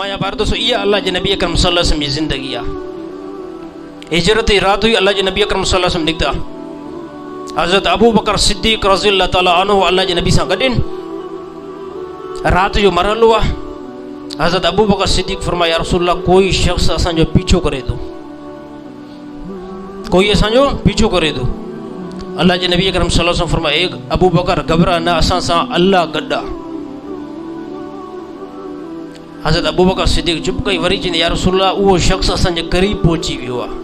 फरमाया बार दोस्तों ये अल्लाह जे नबी अकरम सल्लल्लाहु अलैहि वसल्लम जी ज़िंदगी आहे। हिजरत जी रात हुई, अल्लाह जे नबी अकरम सल्लल्लाहु अलैहि वसल्लम निकिता। हज़रत अबू बकर सिद्दीक़ रज़ियल्लाहु ताला अन्हु अल्लाह जे नबी सां गॾु आहिनि। रात जो मरहलो आहे। हज़रत अबू बकर सिद्दीक़ फरमाया, या रसूलल्लाह कोई शख़्स असांजो पीछो करे थो, कोई असांजो पीछो करे थो। अल्लाह जे नबी अकरम सल्लल्लाहु अलैहि वसल्लम फरमाया, अबू बकर घबरा न, असां सां अल्लाह गॾु आहे। हज़रत अबू बकर सिद्दीक़ चुप कई, वरी चईं, या रसूलल्लाह उहो शख़्स असांजे क़रीब पहुची वियो आहे।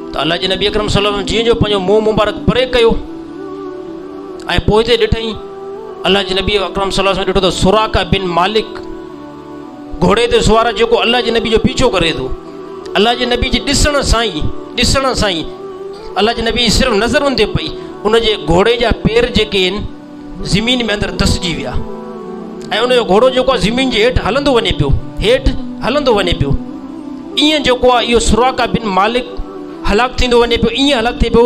त अल्लाह जे नबी अकरम सल्लल्लाहु अलैहि वसल्लम जीअं जो पंहिंजो मुंहुं मुबारक परे कयो ऐं पोइ ते ॾिठईं, अल्लाह जे नबी अकरम सल्लल्लाहु अलैहि वसल्लम ॾिठो त सुराका बिन मालिक घोड़े ते सुवार जेको अल्लाह जे नबी जो पीछो करे थो। अल्लाह जे नबी जे ॾिसण सां ई अल्लाह जे नबी सिर्फ़ु नज़र उन ते पई, उनजे घोड़े जा पेर जेके आहिनि ज़मीन में अंदरि धसिजी विया ऐं उनजो घोड़ो जेको आहे ज़मीन जे हेठि हलंदो वञे पियो, हेठि हलंदो वञे पियो। ईअं जेको आहे इहो सुराका बिन मालिक हलाक थींदो वञे पियो, ईअं हलाक थिए पियो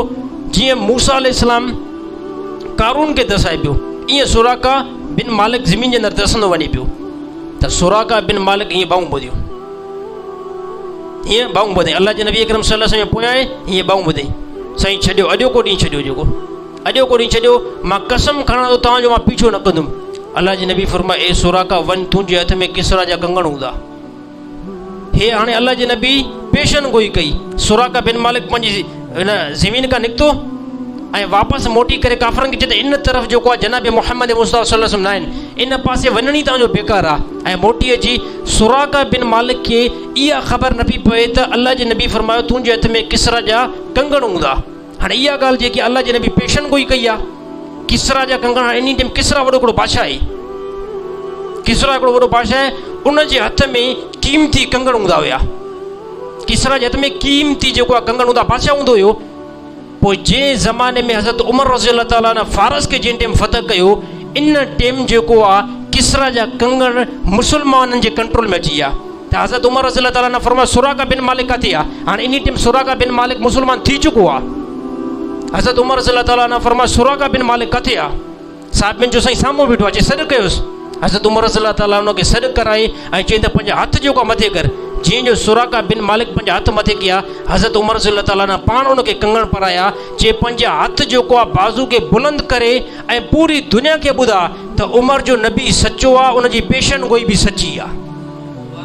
जीअं मूसा अलैहिस्सलाम कारून खे धसाए पियो, ईअं सुराका बिन मालिक ज़मीन जे अंदरि धसंदो वञे पियो। त सुराका बिन मालिक ईअं बाहूं ॿुधियो, हीअं बाहूं ॿुधई। अल्लाह जे नबी अकरम सल्लल्लाहु अलैहि वसल्लम पोयां हीअं बाहूं ॿुधई, साईं छॾियो, अॼोको ॾींहुं छॾियो, जेको अॼोको ॾींहुं छॾियो, मां कसम खणां थो तव्हांजो मां पीछो न कंदुमि। अल्लाह जे नबी फरमाए, ए सुराका वञ, तुंहिंजे हथ में किसरा जा कंगण हूंदा। हे हाणे अल्लाह जे नबी पेशन गोई कई। सुराका बिन मालिक पंहिंजी हिन ज़मीन खां निकितो ऐं वापसि मोटी करे काफ़रनि खे चए त इन तरफ़ जेको आहे जनाब मोहम्मद मुस्तफ़ा सल्लल्लाहु अलैहि वसल्लम न आहिनि, इन पासे वञण ई तव्हांजो बेकार आहे। ऐं मोटी अची सुराका बिन मालिक खे इहा ख़बर न पई पए त अल्लाह जे नबी फरमायो तुंहिंजे हथ में किसरा जा कंगण हूंदा। हाणे इहा ॻाल्हि जेकी अल्लाह जे नबी पेशन गोई कई आहे, किसरा जा कंगण, एनी टाइम किसरा वॾो हिकिड़ो बादशाह आहे, किसरा हिकिड़ो वॾो बादशाह आहे, उनजे हथ में क़ीमती कंगण हूंदा हुया। किसरा जे हथ में क़ीमती जेको आहे कंगण हूंदा, बादशाह हूंदो हुयो। पोइ जंहिं ज़माने में हज़रत उमर रज़ियल्लाहु ताला अन्हु फारस खे जंहिं टाइम फतह कयो, इन टाइम जेको आहे किसरा जा कंगण मुसलमाननि जे कंट्रोल में अची विया। त हज़रत उमर रज़ियल्लाहु ताला अन्हु फरमायो सुराका बिन मालिक किथे आहे? हाणे इन टाइम सुराका बिन मालिक मुसलमान थी चुको आहे। हज़रत उमर रज़ियल्लाहु ताला अन्हु फरमायो सुराका बिन मालिक किथे आहे? साहिबनि जो साईं साम्हूं बीठो आहे, चई सॾु कयोसि। हज़रत उमर रज़ियल्लाहु ताला हुनखे सॾु कराए ऐं चई त पंहिंजा हथ जेको आहे मथे कर। जीअं जो सुराका बिन मालिक पंहिंजा हथ मथे कया, हज़रत उमर रज़ियल्लाहु ताला अन्हु पाण उनखे कंगण पाराया, चए पंहिंजा हथ जेको आहे बाज़ू खे बुलंद करे ऐं पूरी दुनिया खे ॿुधा त उमर जो नबी सचो आहे, उनजी पेशन गोई बि सची आहे।